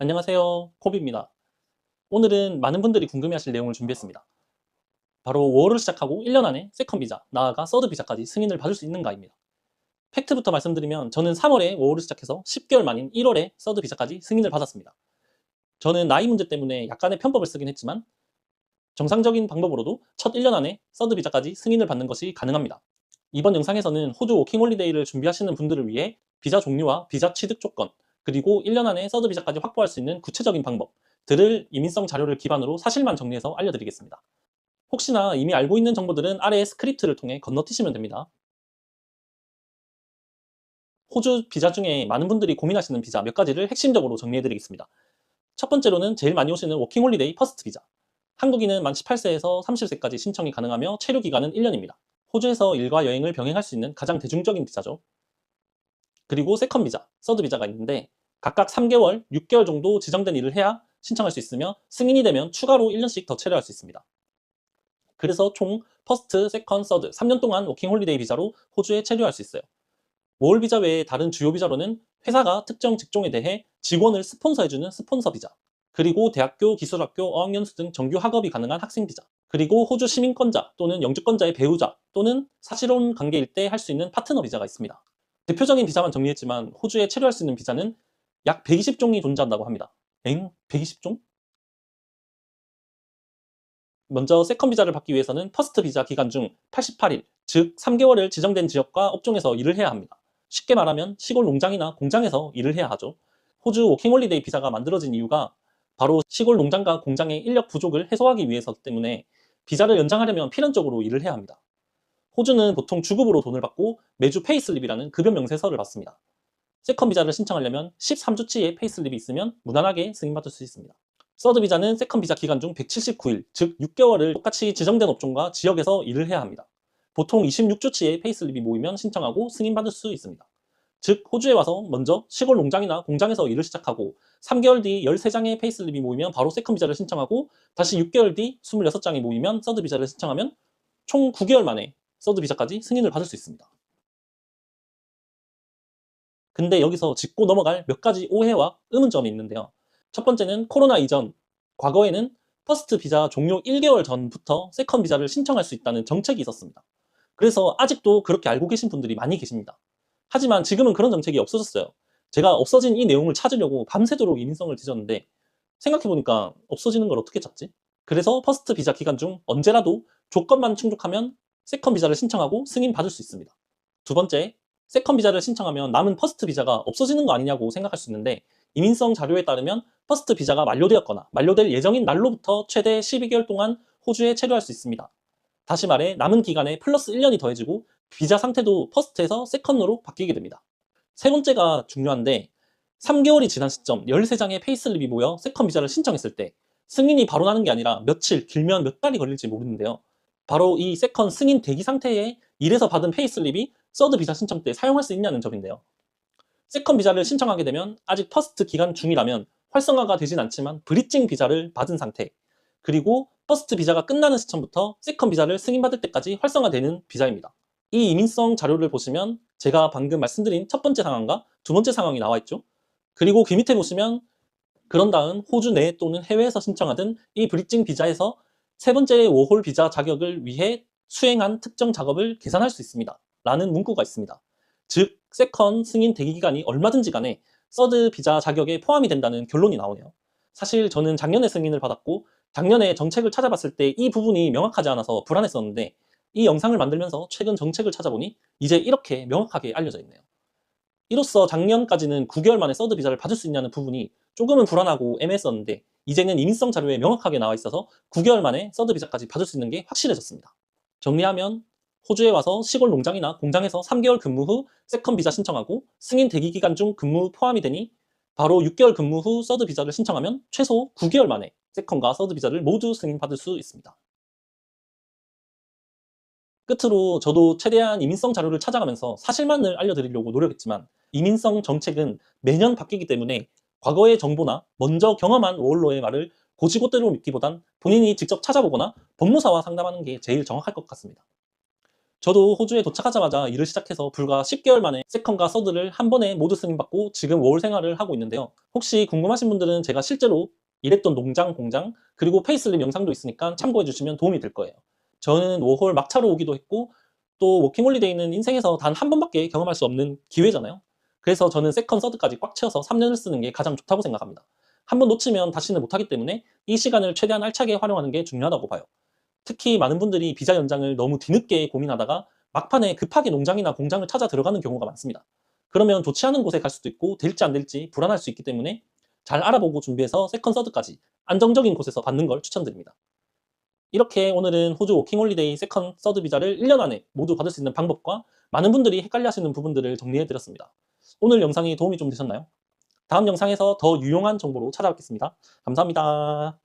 안녕하세요. 코비입니다. 오늘은 많은 분들이 궁금해하실 내용을 준비했습니다. 바로 5월을 시작하고 1년 안에 세컨 비자, 나아가 서드 비자까지 승인을 받을 수 있는가입니다. 팩트부터 말씀드리면 저는 3월에 5월을 시작해서 10개월 만인 1월에 서드 비자까지 승인을 받았습니다. 저는 나이 문제 때문에 약간의 편법을 쓰긴 했지만 정상적인 방법으로도 첫 1년 안에 서드 비자까지 승인을 받는 것이 가능합니다. 이번 영상에서는 호주 워킹홀리데이를 준비하시는 분들을 위해 비자 종류와 비자 취득 조건, 그리고 1년 안에 서드 비자까지 확보할 수 있는 구체적인 방법들을 이민성 자료를 기반으로 사실만 정리해서 알려드리겠습니다. 혹시나 이미 알고 있는 정보들은 아래의 스크립트를 통해 건너뛰시면 됩니다. 호주 비자 중에 많은 분들이 고민하시는 비자 몇 가지를 핵심적으로 정리해드리겠습니다. 첫 번째로는 제일 많이 오시는 워킹홀리데이 퍼스트 비자. 한국인은 만 18세에서 30세까지 신청이 가능하며 체류 기간은 1년입니다. 호주에서 일과 여행을 병행할 수 있는 가장 대중적인 비자죠. 그리고 세컨 비자, 서드 비자가 있는데 각각 3개월, 6개월 정도 지정된 일을 해야 신청할 수 있으며 승인이 되면 추가로 1년씩 더 체류할 수 있습니다. 그래서 총 퍼스트, 세컨, 서드 3년 동안 워킹홀리데이 비자로 호주에 체류할 수 있어요. 월 비자 외에 다른 주요 비자로는 회사가 특정 직종에 대해 직원을 스폰서해주는 스폰서 비자, 그리고 대학교, 기술학교, 어학연수 등 정규 학업이 가능한 학생 비자, 그리고 호주 시민권자 또는 영주권자의 배우자 또는 사실혼 관계일 때 할 수 있는 파트너 비자가 있습니다. 대표적인 비자만 정리했지만 호주에 체류할 수 있는 비자는 약 120종이 존재한다고 합니다. 120종? 먼저 세컨 비자를 받기 위해서는 퍼스트 비자 기간 중 88일, 즉 3개월을 지정된 지역과 업종에서 일을 해야 합니다. 쉽게 말하면 시골 농장이나 공장에서 일을 해야 하죠. 호주 워킹홀리데이 비자가 만들어진 이유가 바로 시골 농장과 공장의 인력 부족을 해소하기 위해서 때문에 비자를 연장하려면 필연적으로 일을 해야 합니다. 호주는 보통 주급으로 돈을 받고 매주 페이슬립이라는 급여 명세서를 받습니다. 세컨 비자를 신청하려면 13주치의 페이슬립이 있으면 무난하게 승인받을 수 있습니다. 서드 비자는 세컨 비자 기간 중 179일, 즉 6개월을 똑같이 지정된 업종과 지역에서 일을 해야 합니다. 보통 26주치의 페이슬립이 모이면 신청하고 승인받을 수 있습니다. 즉 호주에 와서 먼저 시골 농장이나 공장에서 일을 시작하고 3개월 뒤 13장의 페이슬립이 모이면 바로 세컨 비자를 신청하고 다시 6개월 뒤 26장이 모이면 서드 비자를 신청하면 총 9개월 만에 서드 비자까지 승인을 받을 수 있습니다. 근데 여기서 짚고 넘어갈 몇 가지 오해와 의문점이 있는데요. 첫 번째는 코로나 이전, 과거에는 퍼스트 비자 종료 1개월 전부터 세컨 비자를 신청할 수 있다는 정책이 있었습니다. 그래서 아직도 그렇게 알고 계신 분들이 많이 계십니다. 하지만 지금은 그런 정책이 없어졌어요. 제가 없어진 이 내용을 찾으려고 밤새도록 이민성을 뒤졌는데 생각해보니까 없어지는 걸 어떻게 찾지? 그래서 퍼스트 비자 기간 중 언제라도 조건만 충족하면 세컨 비자를 신청하고 승인받을 수 있습니다. 두 번째, 세컨 비자를 신청하면 남은 퍼스트 비자가 없어지는 거 아니냐고 생각할 수 있는데 이민성 자료에 따르면 퍼스트 비자가 만료되었거나 만료될 예정인 날로부터 최대 12개월 동안 호주에 체류할 수 있습니다. 다시 말해 남은 기간에 플러스 1년이 더해지고 비자 상태도 퍼스트에서 세컨으로 바뀌게 됩니다. 세 번째가 중요한데 3개월이 지난 시점 13장의 페이슬립이 모여 세컨 비자를 신청했을 때 승인이 바로 나는 게 아니라 며칠, 길면 몇 달이 걸릴지 모르는데요. 바로 이 세컨 승인 대기 상태에 일에서 받은 페이슬립이 서드 비자 신청 때 사용할 수 있냐는 점인데요. 세컨 비자를 신청하게 되면 아직 퍼스트 기간 중이라면 활성화가 되진 않지만 브리징 비자를 받은 상태, 그리고 퍼스트 비자가 끝나는 시점부터 세컨 비자를 승인받을 때까지 활성화되는 비자입니다. 이 이민성 자료를 보시면 제가 방금 말씀드린 첫 번째 상황과 두 번째 상황이 나와 있죠. 그리고 그 밑에 보시면 그런 다음 호주 내 또는 해외에서 신청하던 이 브리징 비자에서 세 번째 워홀 비자 자격을 위해 수행한 특정 작업을 계산할 수 있습니다. 라는 문구가 있습니다. 즉, 세컨 승인 대기 기간이 얼마든지 간에 서드 비자 자격에 포함이 된다는 결론이 나오네요. 사실 저는 작년에 승인을 받았고 작년에 정책을 찾아봤을 때 이 부분이 명확하지 않아서 불안했었는데 이 영상을 만들면서 최근 정책을 찾아보니 이제 이렇게 명확하게 알려져 있네요. 이로써 작년까지는 9개월 만에 서드 비자를 받을 수 있냐는 부분이 조금은 불안하고 애매했었는데 이제는 이민성 자료에 명확하게 나와 있어서 9개월 만에 서드 비자까지 받을 수 있는 게 확실해졌습니다. 정리하면 호주에 와서 시골 농장이나 공장에서 3개월 근무 후 세컨 비자 신청하고 승인 대기 기간 중 근무 포함이 되니 바로 6개월 근무 후 서드 비자를 신청하면 최소 9개월 만에 세컨과 서드 비자를 모두 승인받을 수 있습니다. 끝으로 저도 최대한 이민성 자료를 찾아가면서 사실만을 알려드리려고 노력했지만 이민성 정책은 매년 바뀌기 때문에 과거의 정보나 먼저 경험한 워홀러의 말을 곧이곧대로 믿기보단 본인이 직접 찾아보거나 법무사와 상담하는 게 제일 정확할 것 같습니다. 저도 호주에 도착하자마자 일을 시작해서 불과 10개월 만에 세컨과 서드를 한 번에 모두 승인받고 지금 워홀 생활을 하고 있는데요. 혹시 궁금하신 분들은 제가 실제로 일했던 농장, 공장, 그리고 페이슬립 영상도 있으니까 참고해 주시면 도움이 될 거예요. 저는 워홀 막차로 오기도 했고 또 워킹홀리데이는 인생에서 단 한 번밖에 경험할 수 없는 기회잖아요. 그래서 저는 세컨, 서드까지 꽉 채워서 3년을 쓰는 게 가장 좋다고 생각합니다. 한 번 놓치면 다시는 못하기 때문에 이 시간을 최대한 알차게 활용하는 게 중요하다고 봐요. 특히 많은 분들이 비자 연장을 너무 뒤늦게 고민하다가 막판에 급하게 농장이나 공장을 찾아 들어가는 경우가 많습니다. 그러면 좋지 않은 곳에 갈 수도 있고 될지 안 될지 불안할 수 있기 때문에 잘 알아보고 준비해서 세컨, 서드까지 안정적인 곳에서 받는 걸 추천드립니다. 이렇게 오늘은 호주 워킹홀리데이 세컨, 서드 비자를 1년 안에 모두 받을 수 있는 방법과 많은 분들이 헷갈려 하시는 부분들을 정리해드렸습니다. 오늘 영상이 도움이 좀 되셨나요? 다음 영상에서 더 유용한 정보로 찾아뵙겠습니다. 감사합니다.